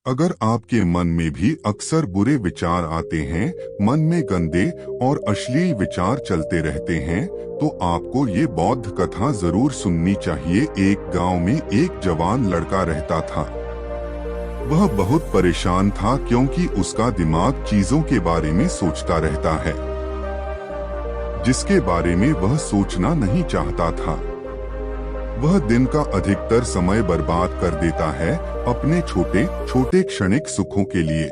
अगर आपके मन में भी अक्सर बुरे विचार आते हैं, मन में गंदे और अश्लील विचार चलते रहते हैं, तो आपको ये बौद्ध कथा जरूर सुननी चाहिए। एक गांव में एक जवान लड़का रहता था। वह बहुत परेशान था क्योंकि उसका दिमाग चीजों के बारे में सोचता रहता है जिसके बारे में वह सोचना नहीं चाहता था। वह दिन का अधिकतर समय बर्बाद कर देता है अपने छोटे छोटे क्षणिक सुखों के लिए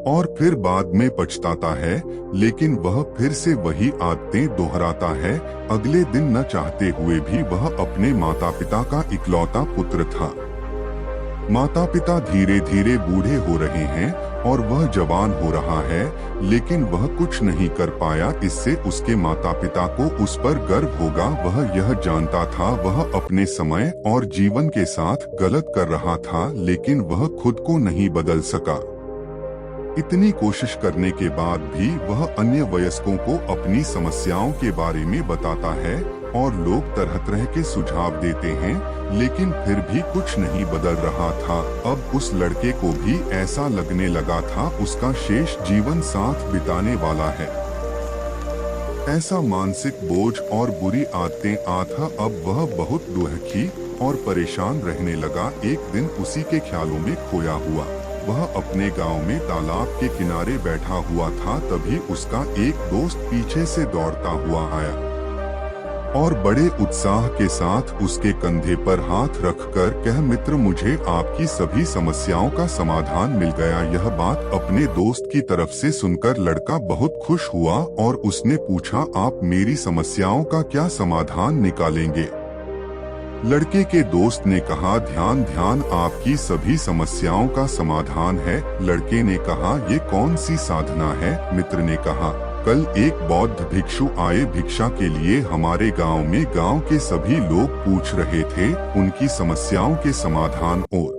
और फिर बाद में पछताता है। लेकिन वह फिर से वही आदतें दोहराता है। अगले दिन न चाहते हुए भी वह अपने माता पिता का इकलौता पुत्र था। माता पिता धीरे धीरे बूढ़े हो रहे हैं और वह जवान हो रहा है, लेकिन वह कुछ नहीं कर पाया। इससे उसके माता पिता को उस पर गर्व होगा। वह यह जानता था वह अपने समय और जीवन के साथ गलत कर रहा था, लेकिन वह खुद को नहीं बदल सका। इतनी कोशिश करने के बाद भी वह अन्य वयस्कों को अपनी समस्याओं के बारे में बताता है और लोग तरह तरह के सुझाव देते हैं, लेकिन फिर भी कुछ नहीं बदल रहा था। अब उस लड़के को भी ऐसा लगने लगा था उसका शेष जीवन साथ बिताने वाला है। ऐसा मानसिक बोझ और बुरी आदतें था। अब वह बहुत दुखी और परेशान रहने लगा। एक दिन उसी के ख्यालों में खोया हुआ वह अपने गांव में तालाब के किनारे बैठा हुआ था। तभी उसका एक दोस्त पीछे से दौड़ता हुआ आया और बड़े उत्साह के साथ उसके कंधे पर हाथ रखकर कहा, मित्र, मुझे आपकी सभी समस्याओं का समाधान मिल गया। यह बात अपने दोस्त की तरफ से सुनकर लड़का बहुत खुश हुआ और उसने पूछा, आप मेरी समस्याओं का क्या समाधान निकालेंगे? लड़के के दोस्त ने कहा, ध्यान ध्यान आपकी सभी समस्याओं का समाधान है। लड़के ने कहा, ये कौन सी साधना है? मित्र ने कहा, कल एक बौद्ध भिक्षु आए भिक्षा के लिए हमारे गांव में। गांव के सभी लोग पूछ रहे थे उनकी समस्याओं के समाधान, और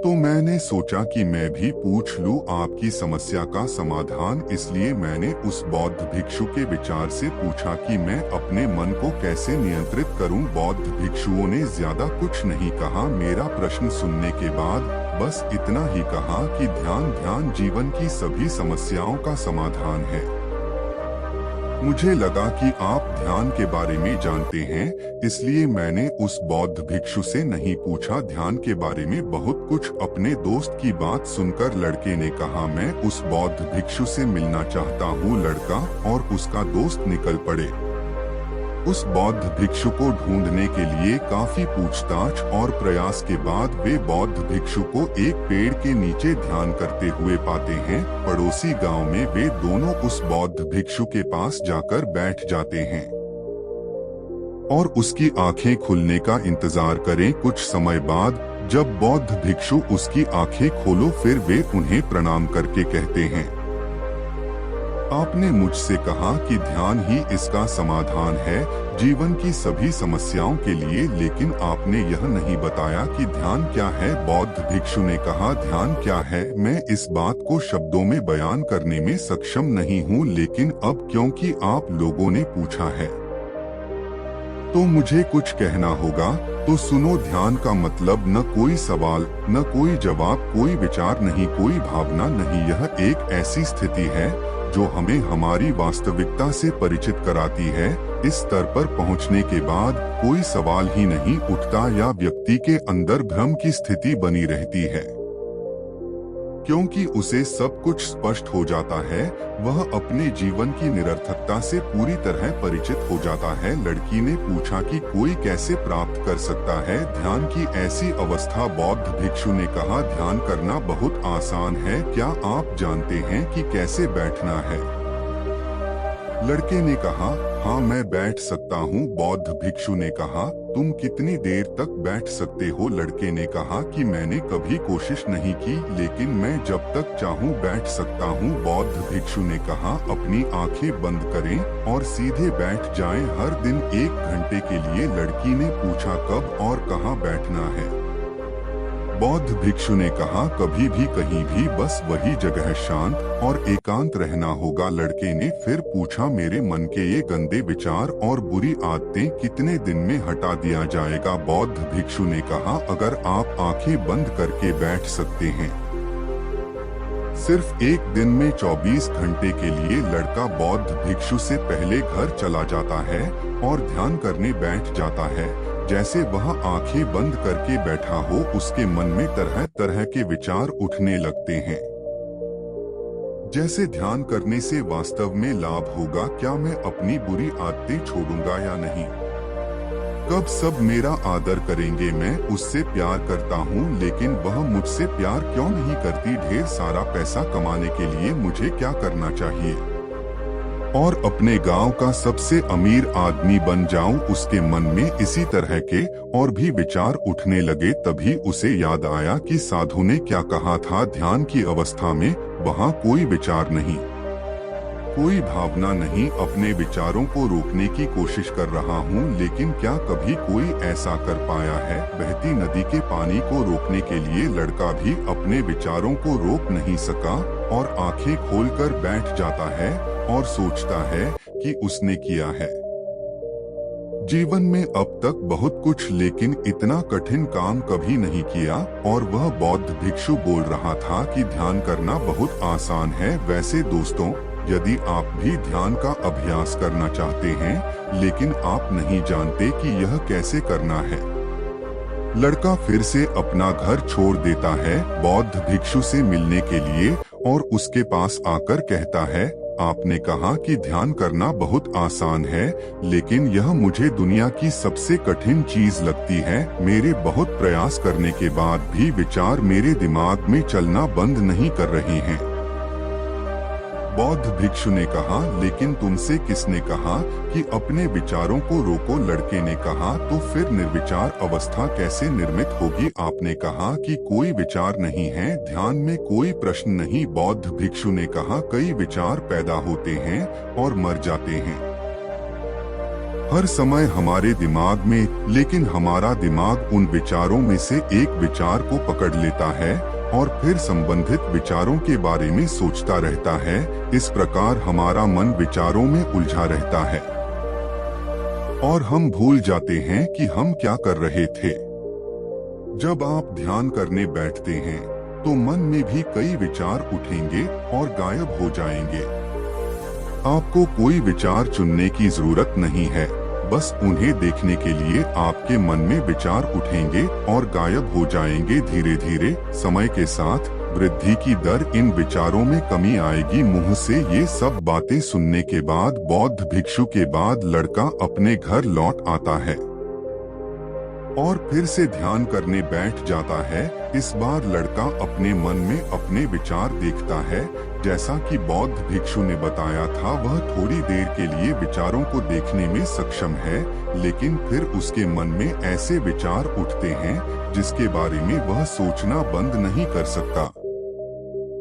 तो मैंने सोचा कि मैं भी पूछ लूं आपकी समस्या का समाधान। इसलिए मैंने उस बौद्ध भिक्षु के विचार से पूछा कि मैं अपने मन को कैसे नियंत्रित करूं। बौद्ध भिक्षुओं ने ज्यादा कुछ नहीं कहा। मेरा प्रश्न सुनने के बाद बस इतना ही कहा कि ध्यान ध्यान जीवन की सभी समस्याओं का समाधान है। मुझे लगा कि आप ध्यान के बारे में जानते हैं, इसलिए मैंने उस बौद्ध भिक्षु से नहीं पूछा ध्यान के बारे में बहुत कुछ। अपने दोस्त की बात सुनकर लड़के ने कहा, मैं उस बौद्ध भिक्षु से मिलना चाहता हूँ। लड़का और उसका दोस्त निकल पड़े। उस बौद्ध भिक्षु को ढूंढने के लिए काफी पूछताछ और प्रयास के बाद वे बौद्ध भिक्षु को एक पेड़ के नीचे ध्यान करते हुए पाते हैं। पड़ोसी गांव में वे दोनों उस बौद्ध भिक्षु के पास जाकर बैठ जाते हैं और उसकी आंखें खुलने का इंतजार करें। कुछ समय बाद जब बौद्ध भिक्षु उसकी आंखें खोलो, फिर वे उन्हें प्रणाम करके कहते हैं, आपने मुझसे कहा कि ध्यान ही इसका समाधान है जीवन की सभी समस्याओं के लिए, लेकिन आपने यह नहीं बताया कि ध्यान क्या है। बौद्ध भिक्षु ने कहा, ध्यान क्या है, मैं इस बात को शब्दों में बयान करने में सक्षम नहीं हूँ, लेकिन अब क्योंकि आप लोगों ने पूछा है तो मुझे कुछ कहना होगा। तो सुनो, ध्यान का मतलब न कोई सवाल, न कोई जवाब, कोई विचार नहीं, कोई भावना नहीं। यह एक ऐसी स्थिति है जो हमें हमारी वास्तविकता से परिचित कराती है। इस स्तर पर पहुंचने के बाद कोई सवाल ही नहीं उठता या व्यक्ति के अंदर भ्रम की स्थिति बनी रहती है, क्योंकि उसे सब कुछ स्पष्ट हो जाता है। वह अपने जीवन की निरर्थकता से पूरी तरह परिचित हो जाता है। लड़की ने पूछा कि कोई कैसे प्राप्त कर सकता है ध्यान की ऐसी अवस्था? बौद्ध भिक्षु ने कहा, ध्यान करना बहुत आसान है। क्या आप जानते हैं कि कैसे बैठना है? लड़के ने कहा, हाँ, मैं बैठ सकता हूँ। बौद्ध भिक्षु ने कहा, तुम कितनी देर तक बैठ सकते हो? लड़के ने कहा कि मैंने कभी कोशिश नहीं की, लेकिन मैं जब तक चाहूँ बैठ सकता हूँ। बौद्ध भिक्षु ने कहा, अपनी आंखें बंद करें और सीधे बैठ जाएं हर दिन 1 घंटे के लिए। लड़की ने पूछा, कब और कहाँ बैठना है? बौद्ध भिक्षु ने कहा, कभी भी कहीं भी बस वही जगह शांत और एकांत रहना होगा। लड़के ने फिर पूछा, मेरे मन के ये गंदे विचार और बुरी आदतें कितने दिन में हटा दिया जाएगा? बौद्ध भिक्षु ने कहा, अगर आप आंखें बंद करके बैठ सकते हैं। सिर्फ एक दिन में 24 घंटे के लिए लड़का बौद्ध भिक्षु से पहले घर चला जाता है और ध्यान करने बैठ जाता है। जैसे वह आंखें बंद करके बैठा हो, उसके मन में तरह तरह के विचार उठने लगते हैं। जैसे ध्यान करने से वास्तव में लाभ होगा, क्या मैं अपनी बुरी आदतें छोड़ूंगा या नहीं? कब सब मेरा आदर करेंगे? मैं उससे प्यार करता हूँ लेकिन वह मुझसे प्यार क्यों नहीं करती? ढेर सारा पैसा कमाने के लिए मुझे क्या करना चाहिए? और अपने गांव का सबसे अमीर आदमी बन जाऊं? उसके मन में इसी तरह के और भी विचार उठने लगे। तभी उसे याद आया कि साधु ने क्या कहा था, ध्यान की अवस्था में वहां कोई विचार नहीं, कोई भावना नहीं। अपने विचारों को रोकने की कोशिश कर रहा हूँ, लेकिन क्या कभी कोई ऐसा कर पाया है? बहती नदी के पानी को रोकने के लिए लड़का भी अपने विचारों को रोक नहीं सका और आंखें खोलकर बैठ जाता है और सोचता है कि उसने किया है जीवन में अब तक बहुत कुछ, लेकिन इतना कठिन काम कभी नहीं किया। और वह बौद्ध भिक्षु बोल रहा था कि ध्यान करना बहुत आसान है। वैसे दोस्तों, यदि आप भी ध्यान का अभ्यास करना चाहते हैं लेकिन आप नहीं जानते कि यह कैसे करना है, लड़का फिर से अपना घर छोड़ देता है बौद्ध भिक्षु से मिलने के लिए और उसके पास आकर कहता है, आपने कहा कि ध्यान करना बहुत आसान है, लेकिन यह मुझे दुनिया की सबसे कठिन चीज लगती है। मेरे बहुत प्रयास करने के बाद भी विचार मेरे दिमाग में चलना बंद नहीं कर रहे हैं। बौद्ध भिक्षु ने कहा, लेकिन तुमसे किसने कहा कि अपने विचारों को रोको? लड़के ने कहा, तो फिर निर्विचार अवस्था कैसे निर्मित होगी? आपने कहा कि कोई विचार नहीं है, ध्यान में कोई प्रश्न नहीं। बौद्ध भिक्षु ने कहा, कई विचार पैदा होते हैं और मर जाते हैं हर समय हमारे दिमाग में, लेकिन हमारा दिमाग उन विचारों में से एक विचार को पकड़ लेता है और फिर संबंधित विचारों के बारे में सोचता रहता है। इस प्रकार हमारा मन विचारों में उलझा रहता है और हम भूल जाते हैं कि हम क्या कर रहे थे। जब आप ध्यान करने बैठते हैं तो मन में भी कई विचार उठेंगे और गायब हो जाएंगे। आपको कोई विचार चुनने की जरूरत नहीं है, बस उन्हें देखने के लिए आपके मन में विचार उठेंगे और गायब हो जाएंगे। धीरे धीरे समय के साथ वृद्धि की दर, इन विचारों में कमी आएगी। मुंह से ये सब बातें सुनने के बाद बौद्ध भिक्षु के बाद लड़का अपने घर लौट आता है और फिर से ध्यान करने बैठ जाता है। इस बार लड़का अपने मन में अपने विचार देखता है। जैसा कि बौद्ध भिक्षु ने बताया था, वह थोड़ी देर के लिए विचारों को देखने में सक्षम है, लेकिन फिर उसके मन में ऐसे विचार उठते हैं जिसके बारे में वह सोचना बंद नहीं कर सकता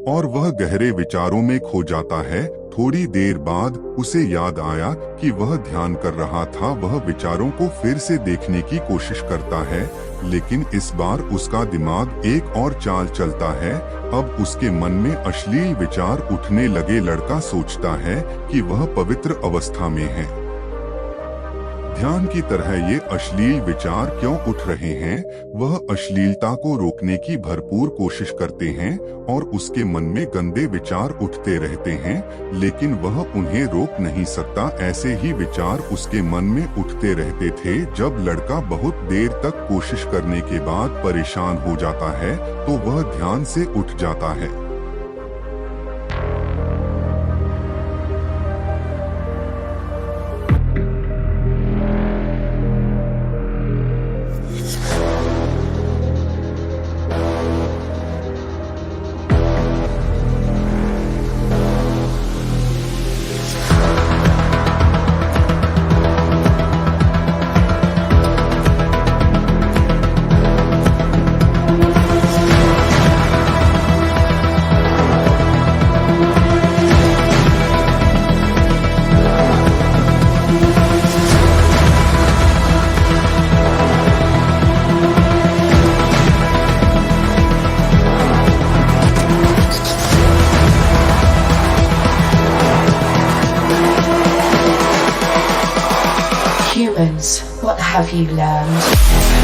और वह गहरे विचारों में खो जाता है। थोड़ी देर बाद उसे याद आया कि वह ध्यान कर रहा था। वह विचारों को फिर से देखने की कोशिश करता है, लेकिन इस बार उसका दिमाग एक और चाल चलता है। अब उसके मन में अश्लील विचार उठने लगे। लड़का सोचता है कि वह पवित्र अवस्था में है। ध्यान की तरह ये अश्लील विचार क्यों उठ रहे हैं? वह अश्लीलता को रोकने की भरपूर कोशिश करते हैं और उसके मन में गंदे विचार उठते रहते हैं, लेकिन वह उन्हें रोक नहीं सकता। ऐसे ही विचार उसके मन में उठते रहते थे। जब लड़का बहुत देर तक कोशिश करने के बाद परेशान हो जाता है तो वह ध्यान से उठ जाता है। Humans, what have you learned?